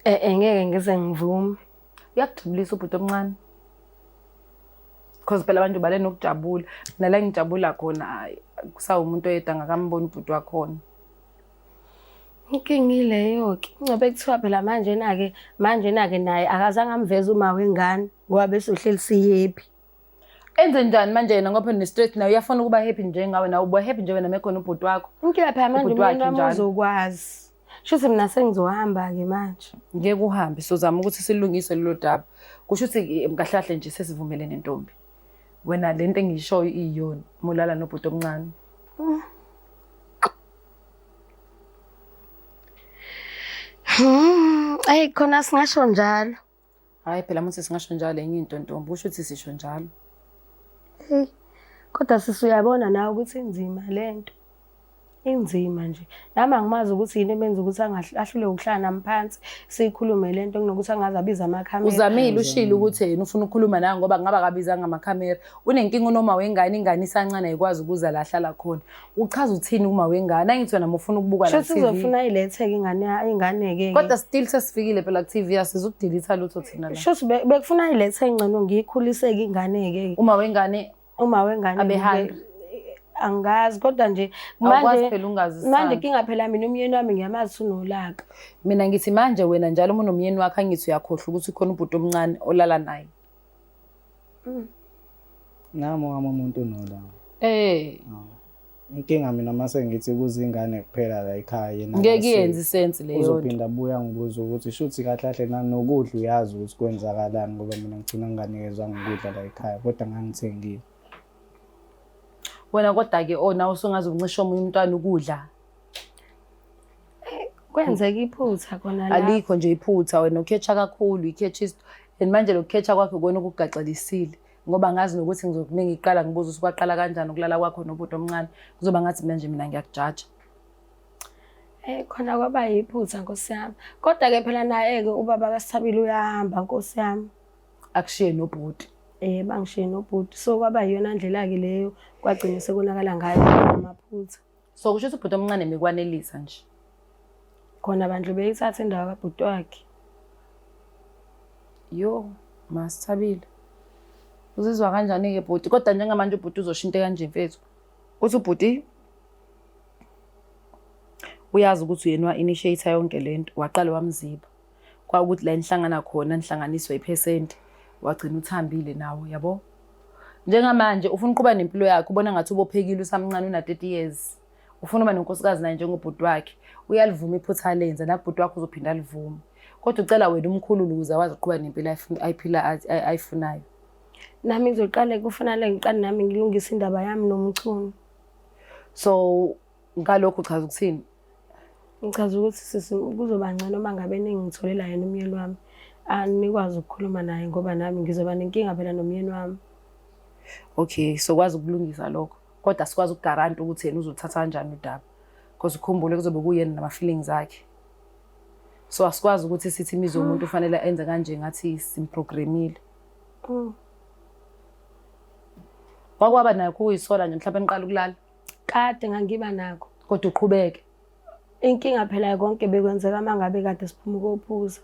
Ngeke ngize ngivume. Uyakujabulisa ubhuti omncane. Because phela abantu bale nokujabula. Nala ngijabula khona kusawumuntu oyedwa ngakambona ubhuti wakhona. Inkinga ileyo ke. Ngoba kuthiwa phela manje na ke naye akazange amveze uma wengane ngoba bese uhleli sihappy. Enze njani manje yena ngoba ne-stress nawe uyafuna ukuba happy njengawe nawe uba happy nje wena mekhona ubhuti wakho. Inkinga phela manje Ubhuti wakhe umuntu njalo. uzokwazi. Shuthi mina sengizohamba ke manje. Ngeke uhambe sizama ukuthi silungise lelo daba. Kusho ukuthi kahle kahle nje sesivumele nentombi. Wena lento engiyishoyo iyona mulala nobhuti omncane. Ay khona singasho njalo. Hayi phela manje singasho njalo enye into ntombi kusho ukuthi sisho njalo. Kodwa sisuyabona nawe ukuthi inzima lento. Inzima nje. Nami angimazi ukuthi yini emenza ukuthi ahlule ukuhlala nami phansi sikhulume lento kunokuthi angaze abiza amakhamera. Uzamile ushilo ukuthi yena ufuna ukukhuluma nawe ngoba ngaba kabizanga amakhamera. Unenkinga noma wengane ingane isancane ayikwazi ukuza la hlala khona. Uchaza uthini uma wengane? Angithi wena ufuna ukubuka la TV. Shothi uzofuna iletheke ingane ke. Kodwa still sesifikile phela ku TV asizukudelete lutho thina la. Shothi bekufuna ilethe ngcono ngiyikhuliseke ingane ke. Uma wengane abehamba angazi kodwa nje manje phela ungazi manje kinga phela mina umyeni wami ngiyamazi unolaka. Mina ngithi manje wena njalo uma unomyeni wakhe angithi uyakhohlwa ukuthi khona ubhuti omncane olala naye. nami wami umuntu unolaka inkinga mina mase ngithi kuzingane kuphela la ekhaya yena ngeke yenze isense leyo nto. uzophinda abuya ngibuza ukuthi shuthi kahle kahle nanokudla uyazi ukuthi kwenzakalani ngoba mina ngigcina nginganikezwanga ukudla la ekhaya kodwa ngangithengile. Wena kodwa-ke nawe usungaze uncishe omunye umntwana ukudla. Kwenzeka iphutha khona la. Alikho nje iphutha, wena ukhetha kakhulu, ikhethisto. And manje lokukhetha kwakho kona okugaxelisile ngoba ngazi nokuthi ngizokuningi iqala ngibuza ukuthi kwaqala kanjani ukulala kwakho nobhuti omncane kuzoba ngathi manje mina ngiyakujaja. Khona kwaba yiphutha Nkosi yami. Kodwa-ke phela naye-ke ubaba kaSithabile uyahamba Nkosi yami. Akushiye nobhuti. Bangishiye nobhuti. So kwaba yiyona ndlela-ke leyo kwagcina sekonakala ngayo amaphutha. So kusho ukuthi ubhuti omncane mikwanelisa nje. Khona abantu beyithatha indawo kabhuti wakhe. Yo, Masithabile. Uzizwa kanjani-ke bhuti? Kodwa njengamanje ubhuti uzoshintsha kanje mfethu. Uthi ubhuti uyazi ukuthi uyena wa-initiator yonke lento, waqala wamziba. Kwawukuthi la enihlangana khona nihlanganiswa iphesenti, wagcina uthambile nawe, yabo? Njengamanje ufuna ukuqhuba nempilo yakhe, ubona ngathi ubophekile usamncane una 30 years. Ufuna uba nenkosikazi naye njengobhuti wakhe. Uyalivuma iphutha lenza nakubhuti wakhe uzophinda alivume. Kodwa ucela wena umkhulu ukuze wazi ukuqhuba nempilo ayifunayo. Nami ngizoqala kufanele ngiqale nami ngilungise indaba yami nomchunu. So ngalokho uchaza ukuthini? Ngichaza ukuthi sisi kuzoba ngcono uma ngabe ningitholela yena umyeni wami. Anikwazi ukukhuluma naye ngoba nami ngizoba nenkinga phela nomyeni wami. Okay, so kwazi ukulungisa lokho. Kodwa sikwazi ukugaranta ukuthi yena uzothatha kanjani udaba. Because ukhumbule kuzobe kuyena nama feelings akhe. So asikwazi ukuthi sithi imizwa umuntu ufanele enze kanje ngathi simprogramile. Kwakwaba nakho uyisola nje mhlawumbe eniqala ukulala. Kade ngangiba nakho. Kodwa uqhubeke. Inkinga phela konke bekwenzeka mangabe kade siphuma ukophuza.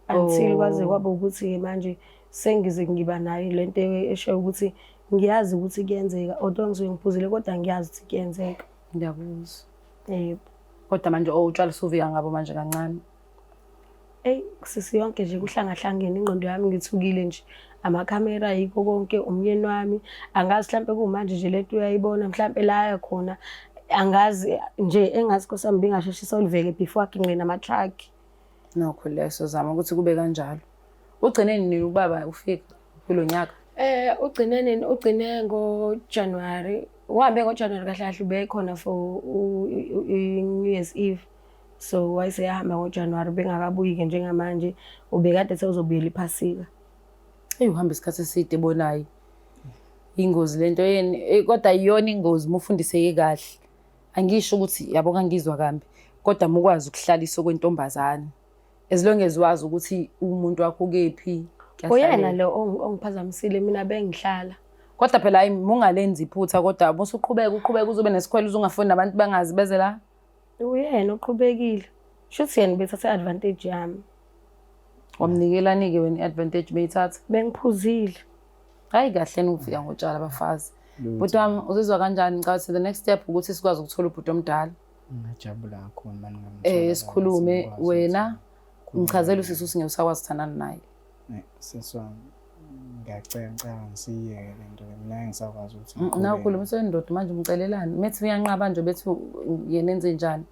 Until kwaze kwaba ukuthi manje sengize ngiba nayo lento esho ukuthi ngiyazi ukuthi kuyenzeka although ngizobe ngiphuzile kodwa ngiyazi ukuthi kuyenzeka. Ngiyabuzwa. Yebo. Kodwa manje utshwala suvika ngabo manje kancane. Sisi yonke nje kuhlangahlangene ingqondo yami ngithukile nje. Amakhamera yikho konke umyeni wami. Angazi mhlambe kumanje nje lento uyayibona mhlambe la ya khona. Angazi nje engazi Nkosi bingashoshisa oliveke before aginqe nama truck. Nokho leso zama ukuthi kube kanjalo. Ugcineni nini ubaba ufika kulonyaka? Ugcine ngoJanuary. Uhambe ngoJanuary kahle kahle ubekhona for New Year's Eve. So wayeseyahamba ngoJanuary bengakabuyi ke njengamanje ubekade sewuzobuyela iphasika. Uhamba isikhathi eside bonayo. Ingozi lento yeni kodwa iyona ingozi mufundiseke kahle. Angisho ukuthi yabo ngangizwa kambi kodwa mukwazi ukuhlalisa kwentombazane. As long as wazi ukuthi umuntu wakho kephi. Uyena lo ongiphazamisile mina bengihlala. Kodwa phela hayi mungalenzi iphutha kodwa usuqhubeka uzobe nesikhwele uzungafuni nabantu bangazi beze la. Uyena uqhubekile. Shuthi yena bethatha advantage yami. Wamnikelani ke wena advantage beyithatha? Bengiphuzile. Hayi kahle ukufika ngotshala abafazi. But uzizwa kanjani ngicabanga the next step ukuthi sikwazi ukuthola ubhuti omdala? Ngijabula kakhulu manje ngamthola. Sikhulume wena ngichazela usisi usingewusakwazi ukuthandana naye. Siswami ngiyacela ngisiyeke lento mina ngisakwazi ukuthi nawe ukhuluma sendoda manje umcelelani methi uyanqaba nje bethi yena enze njani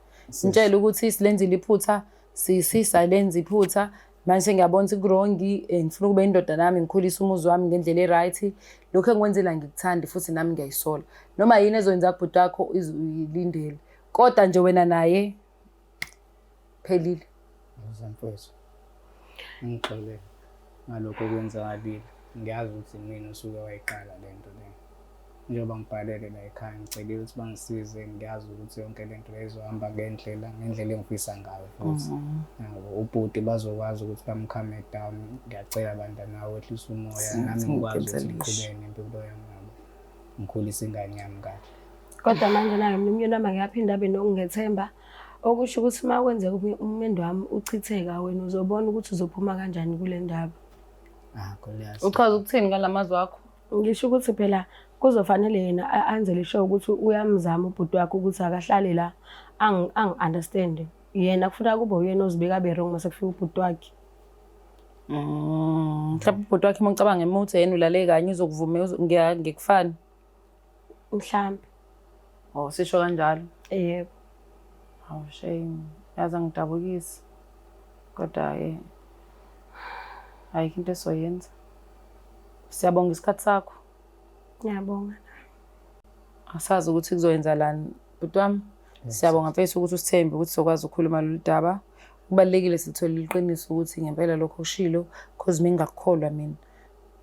ngitshela ukuthi silenzile iphutha sisisa lenza iphutha manje sengiyabona ukuthi kurongi ngifuna kube indoda nami ngikhulisa umuzi wami ngendlela eright lokho engikwenzela ngikuthanda futhi nami ngiyayisola noma yini ezokwenza kubhuti wakho izilindele kodwa nje wena naye phelile uzamfowethu ngixolele ngalokho kwenzakalile ngiyazi ukuthi mina usuke wayiqala lento le njengoba ngibhalele la ekhaya ngicela ukuthi bangisize ngiyazi ukuthi yonke lento lezohamba ngendlela engifisa ngayo futhi ubhuti bazokwazi ukuthi bamcalm down ngiyacela bandla nawe ehlisa umoya nami ngikwazi ukuthi ngiqhubeke nempilo yami nabo ngikhulisa ingane yami kahle kodwa manje nayo umyeni wami ngiyaphinda abe nokungethemba okusho ukuthi uma kwenzeka umendo wami uchitheka wena uzobona ukuthi uzophuma kanjani kule ndaba. Kholiyazi. Uchaza ukuthini ngalamazwi wakho? Ngisho ukuthi phela kuzofanele yena anzele show ukuthi uyamzama ubhuti wakhe ukuthi akahlale la angi-understand. Yena kufuta kube uyena ozibeka abe wrong mase kufika ubhuti wakhe. Mhlawumbe ubhuti wakhe ngicabanga emuthi yena ulale kanye uzokuvume ngekufani. Mhlawumbe. Oh, sisho kanjalo. Yebo. Hawu shame. Yazi angidabukisi. Kodwa ayikho into esoyenza. Siyabonga isikhathi sakho. Ngiyabonga. Asazi ukuthi kuzoyenzelani. Bhuti wami, siyabonga mfethu ukuthi usithembe ukuthi sokwazi ukukhuluma lolu daba. Kubalekile sithola iqiniso ukuthi ngempela lokho ushilo because mengakukholwa mina.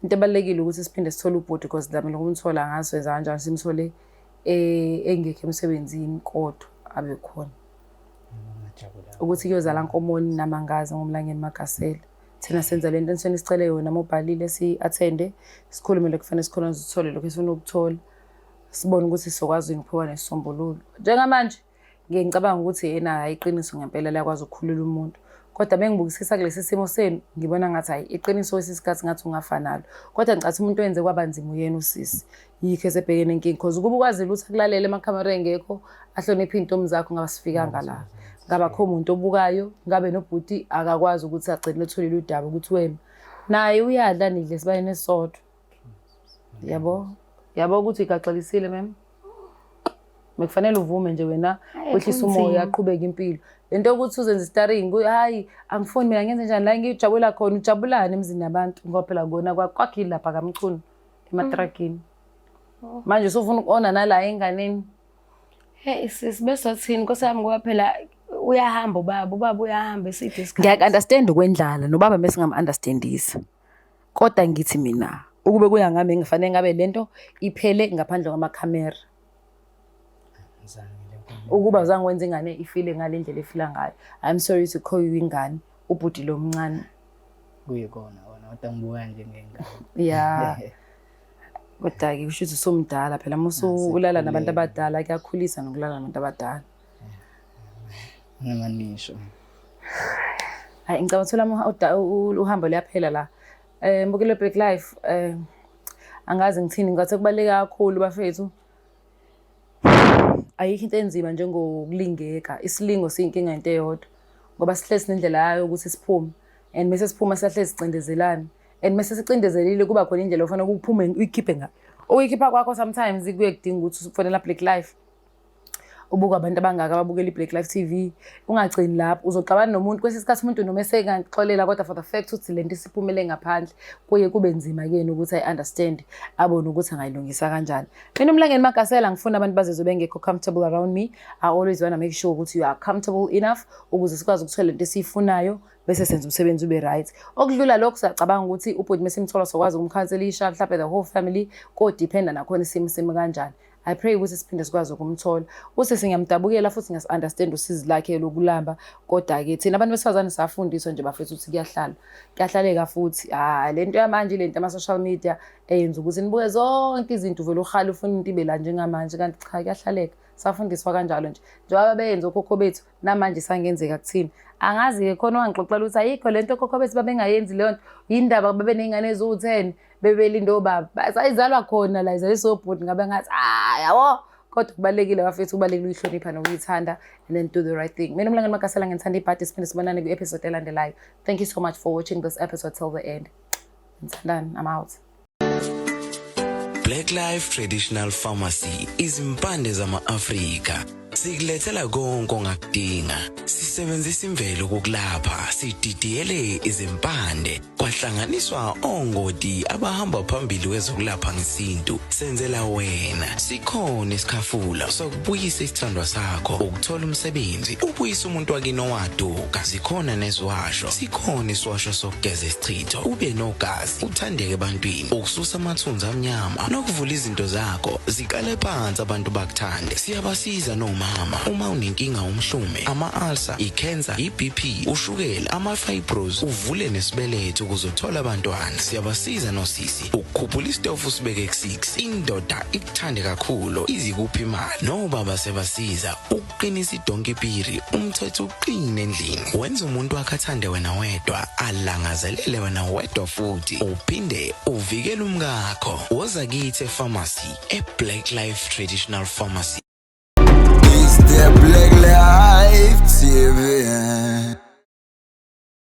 Into ebalekile ukuthi siphinde sithole ubhuti because dami lokumthola ngasenza kanjani simthole engekho emsebenzini kodwa abe khona. Ukuthi kuyozala Nkomoni naMangazi ngomlangeni Makasela. Thina senza lento eniseni sicele yona mobhalile si-attende sikhulume lokho kufanele sikhona sithole lokho esifuna ukuthola. Sibone ukuthi sizokwazi ukuphuka nesisombululo. Njengamanje ngicabanga ukuthi yena ayiqiniso ngempela liyakwazi ukukhulula umuntu. Kodwa bengibukisisa kulesi simo senu ngibona ngathi hayi iqiniso wesisikhathi ngathi ungafanalo. Kodwa ngicathi umuntu oyenze kwabanzima uyena usisi. Yikho esebhekene inkingi because ukuba ukwazile ukuthi akulalele emakhamera engekho ahloniphe intombi zakho ngabasifikanga la. Ngaba kho umuntu obukayo ngabe nobhuti akakwazi ukuthi agcine etholile udaba ukuthi wena naye uyadla nidle sibayene sodwa. Yabo ukuthi igaxelisile mem. Mekufanele uvume nje wena wehlisa umoya aqhubeke impilo. Lento ukuthi uzenze starring hayi angifuni mina ngenze njani la ngijabula khona ujabulane emzini nabantu ngoba phela kona kwakhile lapha kaMchunu ematrakini. Manje usufuna ukona nala enganeni. Hey sisibesathini nkosami ngoba phela uyahamba ubaba uyahamba eside isikhathi. Ngiyakunderstand ukwendlala nobaba bese ngam-understandisa. Kodwa ngithi mina ukube kuya ngami ngifanele ngabe lento iphele ngaphandle kwamakhamera. Ukuba uzange wenza ingane ifile ngalendlela efila ngayo. I'm sorry to call you ingane ubhuti lo mncane. Kuyikona wona kodwa ngibuka njengengane. Yeah. Kodwa ke kusho ukuthi usomdala phela musu ulala nabantu abadala kuyakhulisa nokulala nabantu abadala. Ngamanisho. Hayi ngicabanga uthola uhambo liyaphela la. Mbukile Black Life angazi ngithini ngathi kubaleka kakhulu bafethu. Ayikho into enzima njengokulingeka. Isilingo siyinkinga into eyodwa. Ngoba sihlezi nendlela yayo ukuthi siphume and mase siphuma sihlezi sicindezelana. And mase sicindezelile kuba khona indlela ofana ukuphume uyikhiphe ngayo. Uyikhipha kwakho sometimes kuyekudinga ukuthi ufonela Black Life. Ubuka abantu abangaka ababukela iBlack Life TV ungagcini lapho uzoxabana nomuntu kwesisikhathi umuntu noma esekanixolela kodwa for the fact ukuthi lento isiphumele ngaphandle kuye kube nzima kuyena ukuthi I understand abone ukuthi angayilungisa kanjani. Mina umlangeni Makasela ngifuna abantu bazezwe bengekho comfortable around me. I always want to make sure ukuthi you are comfortable enough ukuze sikwazi ukuthola lento esiyifunayo bese senza umsebenzi ube right. Okudlula lokho siyacabanga ukuthi ubhuti mesimthola sokwazi ukumkhanselisha mhlawumbe the whole family ko dependa nakhona isimo kanjani. I pray ukuthi siphinde sikwazi ukumthola. Use singiyamdabukela futhi ngiyasunderstand usizi lakhe lokulamba kodwa ke thina abantu besifazane safundiswa nje bafethu ukuthi kuyahlala. Kuyahlaleka futhi lento yamanje lento ama social media eyenza ukuthi nibuke zonke izinto vele ukhali ufuna into ibe la njengamanje kanti cha kuyahlaleka. Safundiswa kanjalo nje. Njengoba beyenza okhokho bethu namanje sangenzeka kuthini. Angazi ke khona wangixoxela ukuthi ayikho lento okhokho bethu babengayenzi leyo nto. Yindaba bebe nengane ezu10 bebelinda obaba. Sayizalwa khona la izaliswa obhuti ngabe ngathi yawo kodwa kubalekile bafethu kubalekile uyihlonipha nokuyithanda and then do the right thing. Mina umlangeni Makasela ngithanda ibhadi siphinde sibonane ku-episode elandelayo. Thank you so much for watching this episode till the end. Ngithandani, I'm out. Black Life Traditional Pharmacy izimpande zama-Afrika. Sikulethela konke ongakudinga. Sisebenzisa imvelo ukulapha, sididiyele izimpande. Kwahlanganiswa ongoti abahamba phambili kwezokulapha ngesintu. Senzela wena. Sikhona isikhafula sokubuyisa isithandwa sakho, ukuthola umsebenzi, ubuyisa umuntu wakini owaduka. Sikhona nezwasho. Sikhona iswasho sokugeza isichitho. Ube nogazi, uthandeke ebantwini, ukususa amathunzi amnyama, nokuvula izinto zakho. Zikale phansi abantu bakuthande. Siyabasiza noma uma unenkinga umhlume, ama-ulcer, i-cancer, i-BP, ushukela, ama-fibros, uvule nesibeletho ukuzothola abantwana. Siyabasiza nosisi ukukhuphula isitofu sibeke ku6. Indoda ikuthande kakhulu izikuphi imali. Nobaba sebasiza ukuqinisa idonkipiri, umthetho uqine endlini. Wenza umuntu wakhe athande wena wedwa, alangazelele wena wedwa futhi uphinde uvikele umkakho. Woza kithi epharmacy eBlack Life Traditional Pharmacy. The Black Life TV.